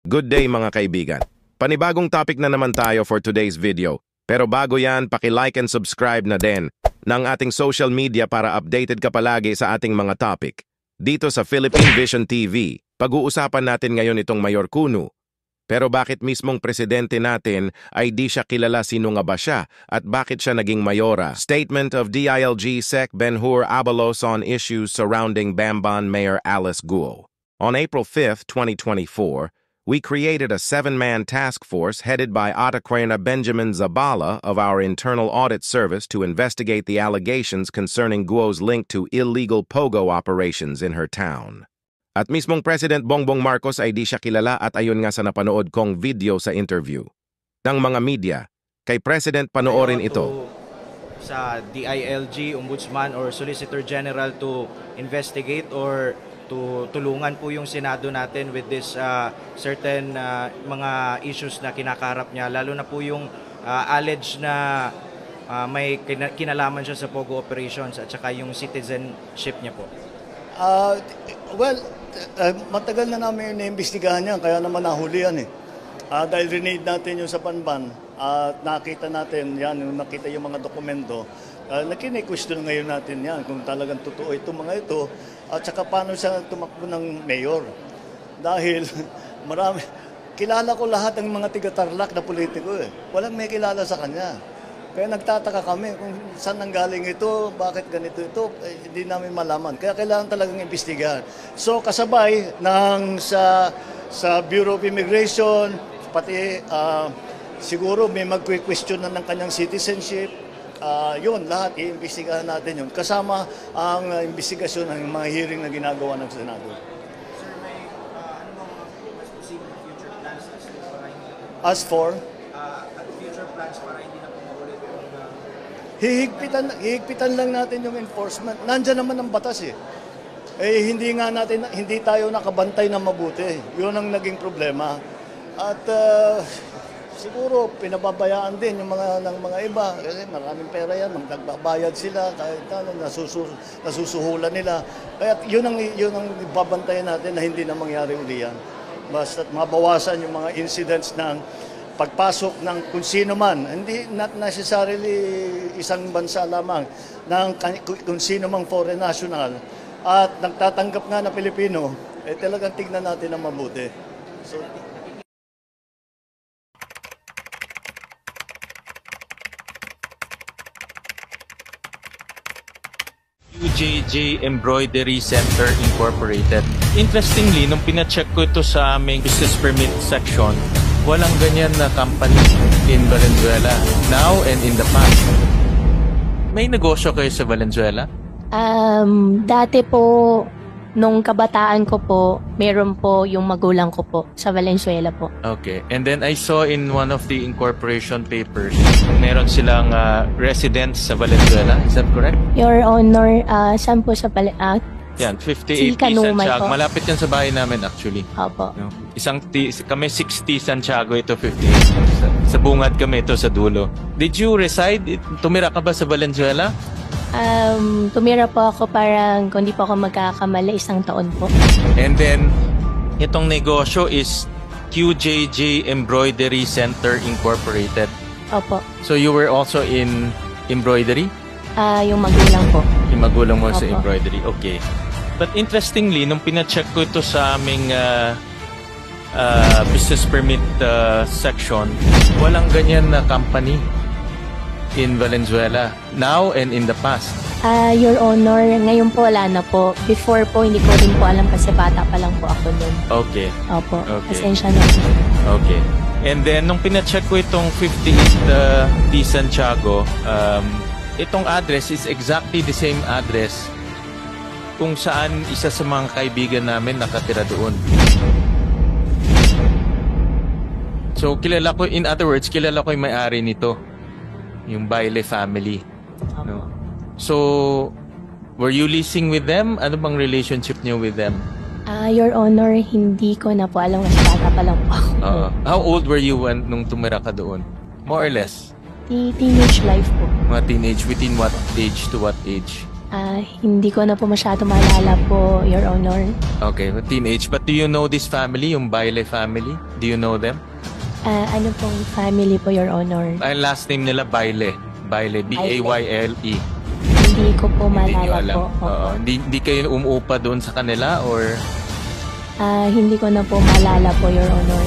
Good day mga kaibigan. Panibagong topic na naman tayo for today's video. Pero bago yan, paki-like and subscribe na din ng ating social media para updated ka palagi sa ating mga topic. Dito sa Philippine Vision TV, pag-uusapan natin ngayon itong Mayor Kuno. Pero bakit mismong presidente natin ay di siya kilala sino nga ba siya at bakit siya naging mayora? Statement of DILG Sec Benhur Abalos on issues surrounding Bamban Mayor Alice Guo. On April 5, 2024, we created a 7-man task force headed by Ataquerna Benjamin Zabala of our Internal Audit Service to investigate the allegations concerning Guo's link to illegal pogo operations in her town. At mismong President Bongbong Marcos ay di siya kilala at ayon nga sa napanood kong video sa interview ng mga media, kay President panoorin ito. Sa DILG, Ombudsman or Solicitor General to investigate or to tulungan po yung Senado natin with this certain mga issues na kinakaharap niya, lalo na po yung alleged na may kinalaman siya sa pogo operations at saka yung citizenship niya po. Matagal na namin iniimbestigahan yan, kaya naman nahuli yan eh. Dahil rinade natin yung sa Banban at nakita natin yan, nakita yung mga dokumento, nakine-question ngayon natin yan kung talagang totoo itong mga ito at saka paano siya tumakbo ng mayor. Dahil marami, kilala ko lahat ng mga tiga-Tarlac na politiko eh. Walang may kilala sa kanya. Kaya nagtataka kami kung saan nanggaling ito, bakit ganito ito, hindi namin malaman. Kaya kailangan talagang imbestigahan. So kasabay ng sa Bureau of Immigration, pati siguro may mag-question na ng kanyang citizenship. Yun, lahat i-imbestigahan natin yun. Kasama ang investigasyon ng mga hearing na ginagawa ng Senado. Sir, may ano bang possible future plans As for? Future plans para hindi na pumaulit yung... Hihigpitan lang natin yung enforcement. Nandiyan naman ang batas eh. Hindi tayo nakabantay na mabuti. Yun ang naging problema. At siguro pinababayaan din yung mga iba kasi maraming pera yan, nagbabayad sila kahit nasusuhulan nila. Kaya yun ang babantayan natin na hindi na mangyari uli yan. Basta mabawasan yung mga incidents ng pagpasok ng kung sino man, hindi not necessarily isang bansa lamang, ng kung sino mang foreign national at nagtatanggap nga na Pilipino, talagang tignan natin ang mabuti. So, UJJ Embroidery Center Incorporated. Interestingly, nung pina-check ko ito sa aming business permit section, walang ganyan na company in Valenzuela now and in the past. May negosyo kayo sa Valenzuela? Dati po, nung kabataan ko po, meron po yung magulang ko po sa Valenzuela po. Okay. And then I saw in one of the incorporation papers, meron silang residents sa Valenzuela. Is that correct? Your Honor, saan po sa yan, 58 Santiago. Malapit yan sa bahay namin actually. Opo. No? Kami 60 Santiago, ito 58. Sa bungad kami ito sa dulo. Did you reside? Tumira ka ba sa Valenzuela? Tumira po ako parang, kung di po ako magkakamali, 1 taon po. And then, itong negosyo is QJJ Embroidery Center Incorporated. Opo. So you were also in embroidery? Yung magulang po. Yung magulang mo Opo. sa embroidery. Okay. But interestingly, nung pina-check ko ito sa aming business permit section, walang ganyan na company in Valenzuela now and in the past. Your Honor, ngayon po wala na po. Before po, hindi ko rin po alam kasi bata pa lang po ako nun. Okay. Opo. Okay. Pasensya na po. Okay. And then, nung pina-check ko itong 58 D. Santiago, itong address is exactly the same address kung saan isa sa mga kaibigan namin nakatira doon. So, kilala ko, in other words, kilala ko yung may-ari nito. Yung Baile family. No? So, were you leasing with them? Ano bang relationship niyo with them? Your Honor, hindi ko na po alam kasi bata pa lang po ako. How old were you nung tumira ka doon? More or less? Teenage life po. Mga teenage, within what age to what age? Hindi ko na po masyado maalala po, Your Honor. Okay, teenage. But do you know this family, yung Baile family? Do you know them? Ano pong family po, Your Honor? Ang last name nila Baile. Baile, B-A-Y-L-E. Hindi ko po Hindi nyo maalala alam. po. Opo. Oo. Hindi kayo umuupa doon sa kanila or... Hindi ko na po maalala po, Your Honor.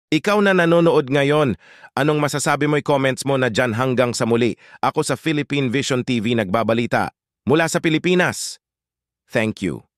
Ikaw na nanonood ngayon, anong masasabi mo'y comments mo na dyan hanggang sa muli? Ako sa Philippine Vision TV nagbabalita mula sa Pilipinas. Thank you.